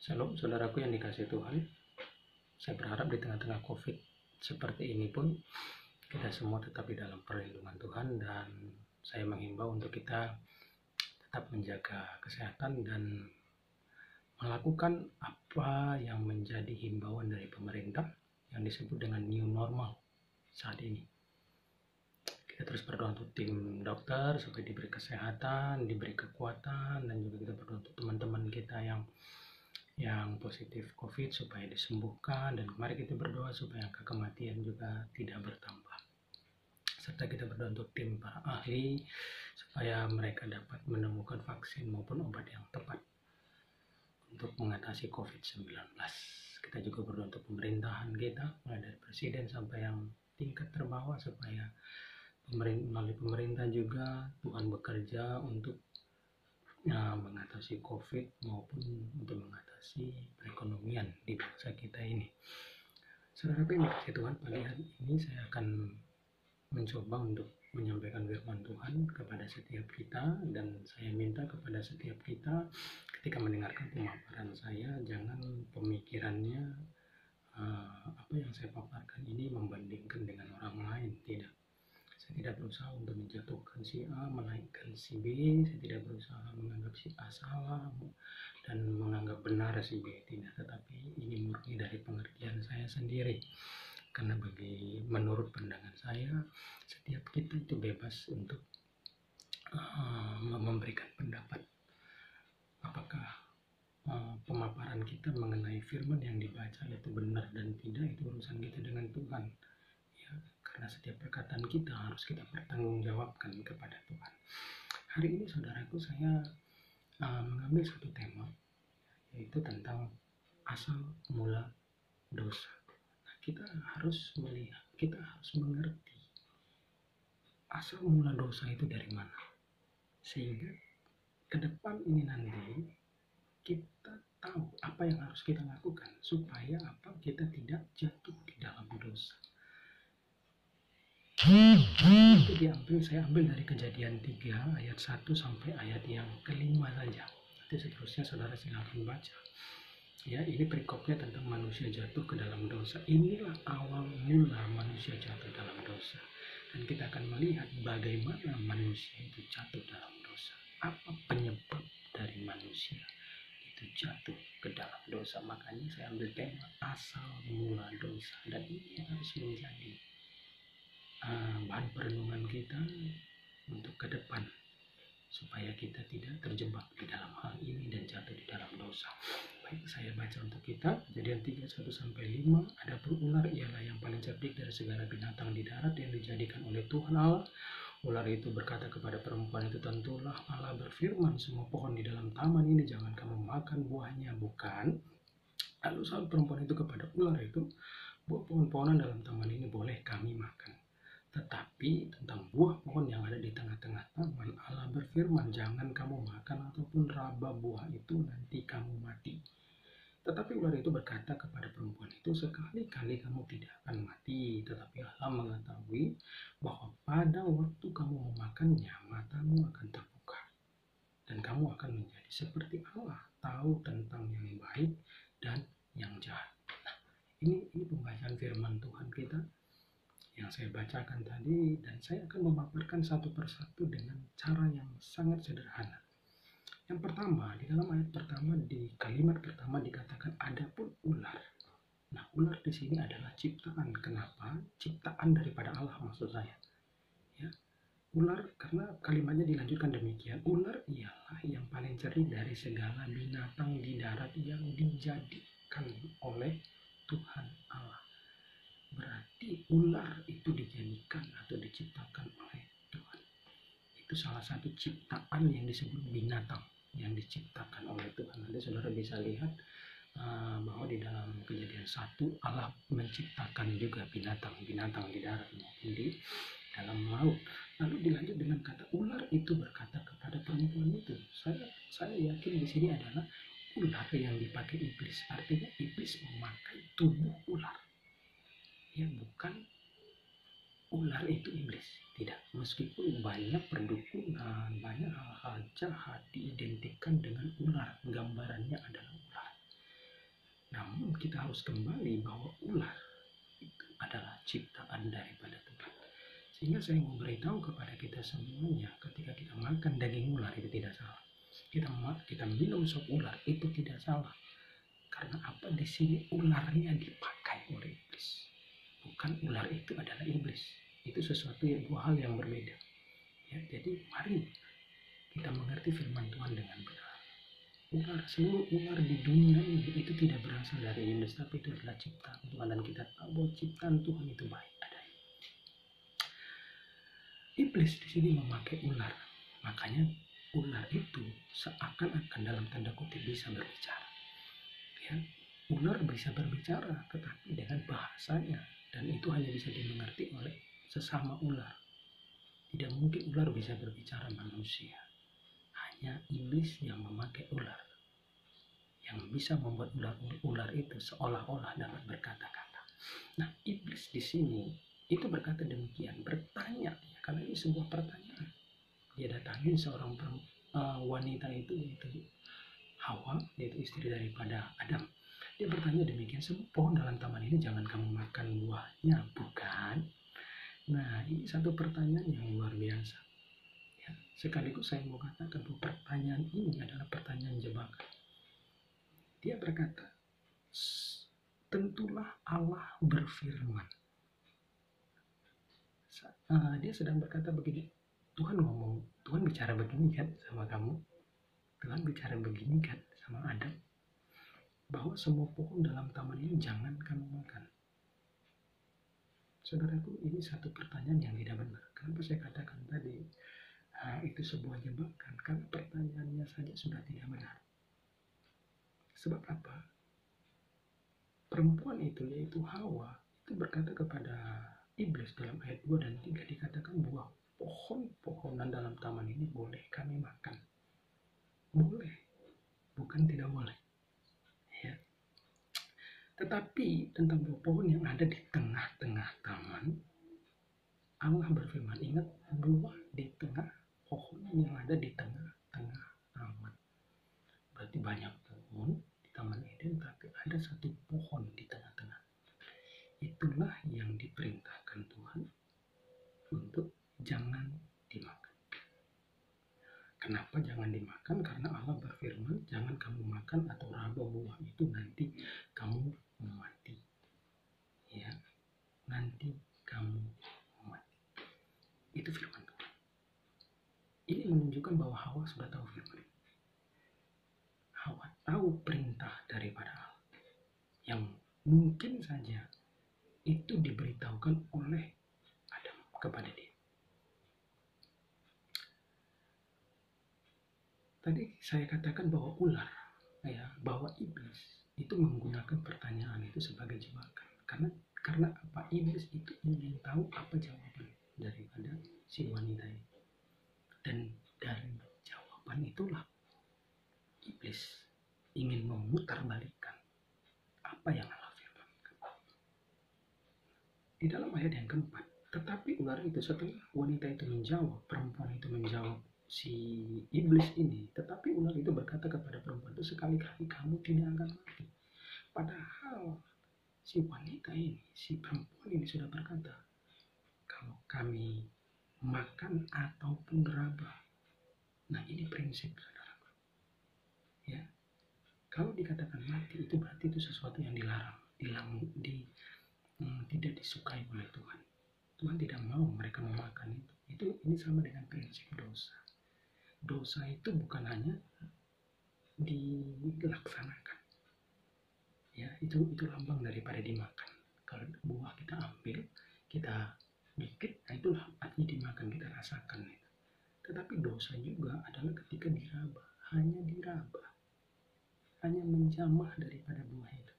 Shalom saudaraku yang dikasihi Tuhan. Saya berharap di tengah-tengah COVID seperti ini pun kita semua tetap di dalam perlindungan Tuhan, dan saya menghimbau untuk kita tetap menjaga kesehatan dan melakukan apa yang menjadi himbauan dari pemerintah yang disebut dengan new normal saat ini. Kita terus berdoa untuk tim dokter supaya diberi kesehatan, diberi kekuatan, dan juga kita berdoa untuk teman-teman kita yang positif COVID supaya disembuhkan, dan mari kita berdoa supaya angka kematian juga tidak bertambah. Serta kita berdoa untuk tim para ahli supaya mereka dapat menemukan vaksin maupun obat yang tepat untuk mengatasi COVID-19. Kita juga berdoa untuk pemerintahan kita, mulai dari presiden sampai yang tingkat terbawah, supaya melalui pemerintah juga Tuhan bekerja untuk mengatasi COVID maupun untuk mengatasi perekonomian di bangsa kita ini. Saudara yang dikasihi Tuhan, pagi hari ini saya akan mencoba untuk menyampaikan firman Tuhan kepada setiap kita, dan saya minta kepada setiap kita ketika mendengarkan pemaparan saya, jangan pemikirannya apa yang saya paparkan ini membandingkan dengan orang lain. Tidak. Saya tidak berusaha untuk menjatuhkan si A, menaikkan si B. Saya tidak berusaha menganggap si A salah dan menganggap benar si B. Tidak, tetapi ini murni dari pengertian saya sendiri. Karena menurut pandangan saya, setiap kita itu bebas untuk memberikan pendapat. Apakah pemaparan kita mengenai firman yang dibaca itu benar dan tidak, itu urusan kita dengan Tuhan. Karena setiap perkataan kita harus kita pertanggungjawabkan kepada Tuhan. Hari ini saudaraku, saya mengambil satu tema, yaitu tentang asal mula dosa. Nah, kita harus melihat, kita harus mengerti asal mula dosa itu dari mana, sehingga ke depan ini nanti kita tahu apa yang harus kita lakukan supaya kita tidak jatuh di dalam dosa. Itu saya ambil dari Kejadian 3 ayat 1 sampai ayat yang ke-5 saja. Nanti seterusnya saudara silakan baca. Ya, ini perikopnya tentang manusia jatuh ke dalam dosa. Inilah awal mula manusia jatuh dalam dosa. Dan kita akan melihat bagaimana manusia itu jatuh dalam dosa. Apa penyebab dari manusia itu jatuh ke dalam dosa. Makanya saya ambil tema asal mula dosa. Dan ini harus menjadi bahan perenungan kita untuk ke depan, supaya kita tidak terjebak di dalam hal ini dan jatuh di dalam dosa. Baik, saya baca untuk kita Kejadian 3 1 sampai 5. Adapun ular ialah yang paling cerdik dari segala binatang di darat yang dijadikan oleh Tuhan Allah. Ular itu berkata kepada perempuan itu, tentulah Allah berfirman, semua pohon di dalam taman ini jangan kamu makan buahnya, bukan? Lalu saat perempuan itu kepada ular itu, buah pohon-pohonan dalam taman ini boleh kami makan, tetapi tentang buah pohon yang ada di tengah-tengah taman, Allah berfirman, jangan kamu makan ataupun raba buah itu, nanti kamu mati. Tetapi ular itu berkata kepada perempuan itu, sekali-kali kamu tidak akan mati, tetapi Allah mengetahui bahwa pada waktu kamu memakannya, matamu akan terbuka, dan kamu akan menjadi seperti Allah, tahu tentang yang baik dan yang jahat. Nah, ini pembacaan firman Tuhan kita yang saya bacakan tadi, dan saya akan memaparkan satu persatu dengan cara yang sangat sederhana. Yang pertama, di dalam ayat pertama, di kalimat pertama dikatakan adapun ular. Nah, ular di sini adalah ciptaan. Kenapa? Ciptaan daripada Allah, maksud saya. Ya, ular, karena kalimatnya dilanjutkan demikian. Ular ialah yang paling cerdik dari segala binatang di darat yang dijadikan oleh Tuhan Allah. Berarti ular itu dijadikan atau diciptakan oleh Tuhan. Itu salah satu ciptaan yang disebut binatang yang diciptakan oleh Tuhan. Nanti saudara bisa lihat bahwa di dalam Kejadian 1 Allah menciptakan juga binatang-binatang di darat maupun di dalam laut. Lalu dilanjut dengan kata ular itu berkata kepada perempuan itu. Saya yakin di sini adalah ular yang dipakai iblis. Artinya iblis memakai tubuh ular. Ya, bukan ular itu iblis, tidak. Meskipun banyak perdukunan, banyak hal-hal jahat diidentikan dengan ular, gambarannya adalah ular. kita harus kembali bahwa ular itu adalah ciptaan daripada Tuhan. Sehingga saya mau beritahu kepada kita semuanya, ketika kita makan daging ular itu tidak salah. Kita minum sop ular itu tidak salah. Karena apa? Di sini ularnya dipakai oleh iblis. Bukan ular itu adalah iblis. Itu sesuatu dua hal yang berbeda. Ya, jadi mari kita mengerti firman Tuhan dengan benar. Seluruh ular di dunia ini itu tidak berasal dari iblis, tapi itu adalah ciptaan Tuhan, dan kita tahu bahwa ciptaan Tuhan itu baik adanya. Iblis di sini memakai ular, makanya ular itu seakan-akan dalam tanda kutip bisa berbicara. Ya, ular bisa berbicara, tetapi dengan bahasanya, dan itu hanya bisa dimengerti oleh sesama ular. Tidak mungkin ular bisa berbicara manusia. Hanya iblis yang memakai ular, yang bisa membuat ular itu seolah-olah dapat berkata-kata. Nah, iblis di sini itu berkata demikian, bertanya, karena ini sebuah pertanyaan. Dia datangi seorang wanita itu, yaitu Hawa, yaitu istri daripada Adam. Dia bertanya demikian, semua pohon dalam taman ini jangan kamu makan buahnya, bukan? Nah, ini satu pertanyaan yang luar biasa. Ya, sekaligus saya mau katakan bahwa pertanyaan ini adalah pertanyaan jebakan. Dia berkata, tentulah Allah berfirman. Dia sedang berkata begini, Tuhan bicara begini kan sama kamu, Tuhan bicara begini kan sama Adam, bahwa semua pohon dalam taman ini jangan kamu makan. Saudaraku, ini satu pertanyaan yang tidak benar. Kenapa saya katakan tadi itu sebuah jebakan? Karena pertanyaannya saja sudah tidak benar. Sebab apa? Perempuan itu, yaitu Hawa, itu berkata kepada iblis dalam ayat 2 dan 3, dikatakan bahwa pohon-pohonan dalam taman ini boleh kami makan. Boleh, bukan tidak boleh. Ya. Tetapi tentang buah pohon yang ada di tengah-tengah taman, Allah berfirman, ingat, buah di tengah pohon yang ada di tengah-tengah taman. Berarti banyak pohon di Taman Eden, tapi ada satu pohon di tengah-tengah. Itulah yang diperintahkan Tuhan untuk jangan dimakan. Kenapa jangan dimakan? Karena Allah berfirman, jangan kamu makan atau raba buah itu, nanti kamu mati. Ya, nanti kamu mati. Itu firman Tuhan. Ini menunjukkan bahwa Hawa sudah tahu firman. Hawa tahu perintah daripada Allah yang mungkin saja itu diberitahukan oleh Adam kepada dia. Tadi saya katakan bahwa ular, bahwa iblis itu menggunakan pertanyaan itu sebagai jebakan. Karena apa? Iblis itu ingin tahu apa jawaban daripada si wanita ini. Dan dari jawaban itulah iblis ingin memutarbalikkan apa yang Allah firmankan. Di dalam ayat yang keempat, tetapi ular itu setelah wanita itu menjawab, perempuan itu menjawab si iblis ini, tetapi ular itu berkata kepada perempuan itu, sekali-kali kamu tidak akan mati. Padahal si wanita ini, si perempuan ini sudah berkata, kalau kami makan ataupun raba. Nah, ini prinsip, saudara. Ya, kalau dikatakan mati itu berarti itu sesuatu yang dilarang, tidak disukai oleh Tuhan. Tuhan tidak mau mereka memakan itu. Ini sama dengan prinsip dosa. Dosa itu bukan hanya dilaksanakan. Ya, itu lambang daripada dimakan. Kalau buah kita ambil, kita dikit, nah itulah artinya dimakan, kita rasakan. Tetapi dosa juga adalah ketika diraba, hanya menjamah daripada buah itu.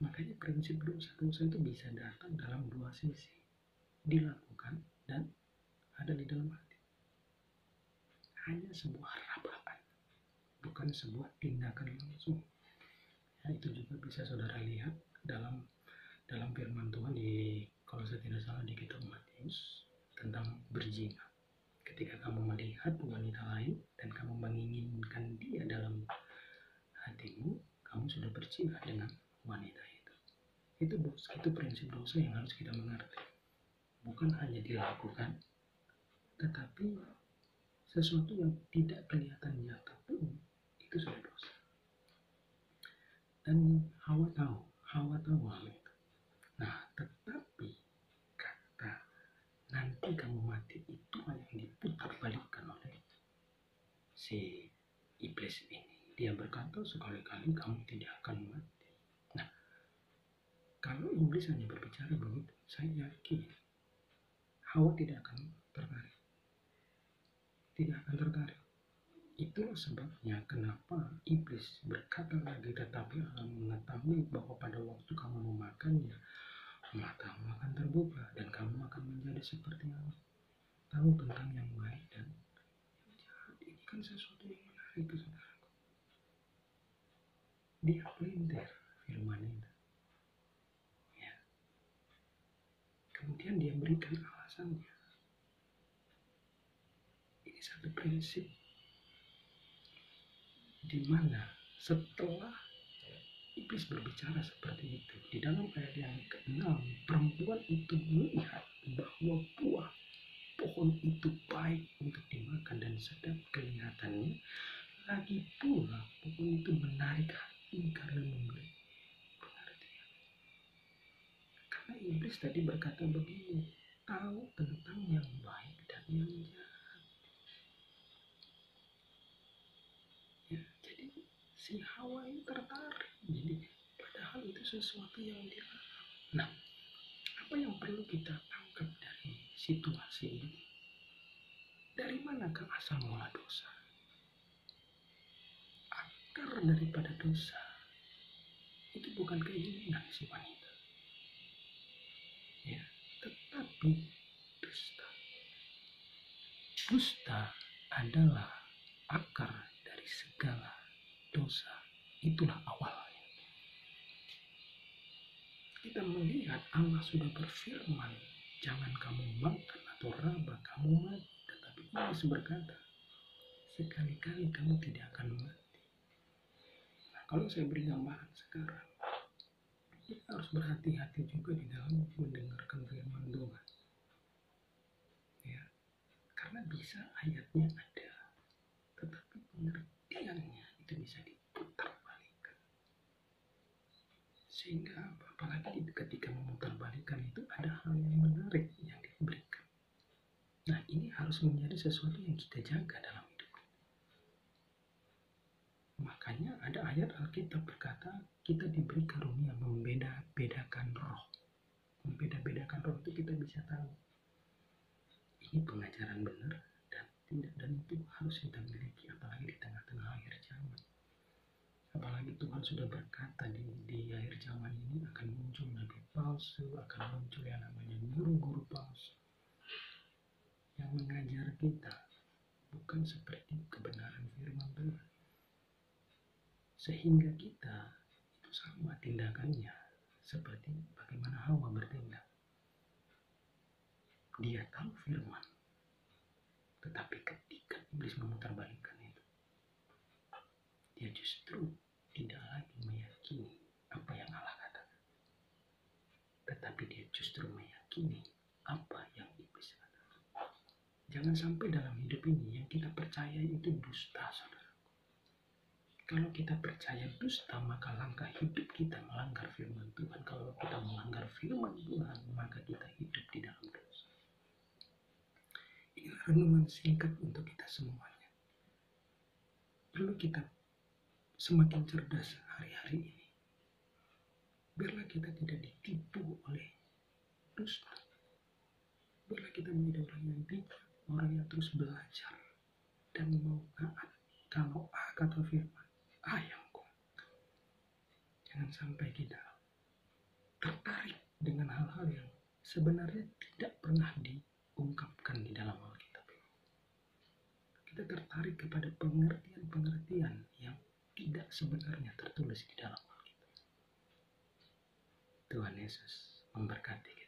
Makanya prinsip dosa itu bisa datang dalam dua sisi, dilakukan dan ada di dalam hati. Hanya sebuah rabaan, bukan sebuah tindakan langsung. Ya, itu juga bisa saudara lihat dalam firman Tuhan di, kalau saya tidak salah, di kitab Matius tentang berzina. Ketika kamu melihat wanita lain dan kamu menginginkan dia dalam hatimu, kamu sudah berzina dengan wanita itu. Itu dosa, itu prinsip dosa yang harus kita mengerti. Bukan hanya dilakukan, tetapi sesuatu yang tidak kelihatan nyata pun itu sudah dosa. Dan Hawa tahu hal itu. Nah, tetapi kata nanti kamu mati itu yang diputar balikkan oleh si iblis ini. Dia berkata sekali-kali kamu tidak akan mati. Nah, kalau iblis hanya berbicara begitu, saya yakin Hawa tidak akan tertarik. Itulah sebabnya kenapa iblis berkata lagi, tetapi akan mengetahui bahwa pada waktu kamu memakannya, matamu akan terbuka dan kamu akan menjadi seperti Allah, tahu tentang yang baik dan yang jahat. Ini kan sesuatu yang menarik, saudaraku. Dia pelintir firman itu. Ya. Kemudian dia berikan alasannya. Ini satu prinsip di mana setelah iblis berbicara seperti itu, di dalam ayat yang ke-6, perempuan itu melihat bahwa buah pohon itu baik untuk dimakan dan sedap kelihatannya, lagi pula pohon itu menarik hati karena memberi pengertian. Karena iblis tadi berkata begini, tahu tentang yang baik dan yang jahat. Ya, jadi si Hawa ini tertarik. Jadi padahal itu sesuatu yang dilarang. Nah, apa yang perlu kita tangkap dari situasi ini? Dari manakah asal mula dosa? Akar daripada dosa itu bukan keinginan si wanita, ya, tetapi dusta. Dusta adalah akar dari segala dosa. Itulah awalnya. Kita melihat Allah sudah berfirman, jangan kamu makan atau raba kamu mati. Tetapi Iblis berkata, sekali-kali kamu tidak akan mati. Nah, kalau saya beri gambaran sekarang, kita harus berhati-hati juga di dalam mendengarkan firman Tuhan. Ya, karena bisa ayatnya ada, tetapi pengertiannya itu bisa diputar balikan. Sehingga apalagi ketika memutar balikan itu ada hal yang menarik yang diberikan. Nah, ini harus menjadi sesuatu yang kita jaga dalam hidup. Makanya ada ayat Alkitab berkata kita diberi karunia membeda-bedakan roh. Membeda-bedakan roh itu kita bisa tahu ini pengajaran benar dan tidak, dan itu harus kita miliki apalagi di tengah-tengah akhir zaman. Apalagi Tuhan sudah berkata di akhir zaman ini akan muncul nabi palsu, akan muncul yang namanya guru-guru palsu yang mengajar kita bukan seperti kebenaran firman Tuhan. Sehingga kita itu sama tindakannya seperti bagaimana Hawa bertindak. Dia tahu firman, tetapi ketika iblis memutarbalikkan itu, dia justru tidak lagi meyakini apa yang Allah katakan, tetapi dia justru meyakini apa yang iblis katakan. Jangan sampai dalam hidup ini yang kita percaya itu dusta, saudara. Kalau kita percaya dusta, maka langkah hidup kita melanggar firman Tuhan. Kalau kita melanggar firman Tuhan, maka kita hidup di dalam dosa. Inilah renungan singkat untuk kita semuanya. Perlu kita semakin cerdas hari-hari ini. Biarlah kita tidak ditipu oleh dusta. Biarlah kita menjadi orang yang bijak, orang yang terus belajar dan mau taat. Kalau A kata firman, A yang kuat. Jangan sampai kita tertarik dengan hal-hal yang sebenarnya tidak pernah diungkapkan di dalam Alkitab. Kita tertarik kepada pengertian-pengertian yang tidak sebenarnya tertulis di dalam Alkitab. Tuhan Yesus memberkati kita.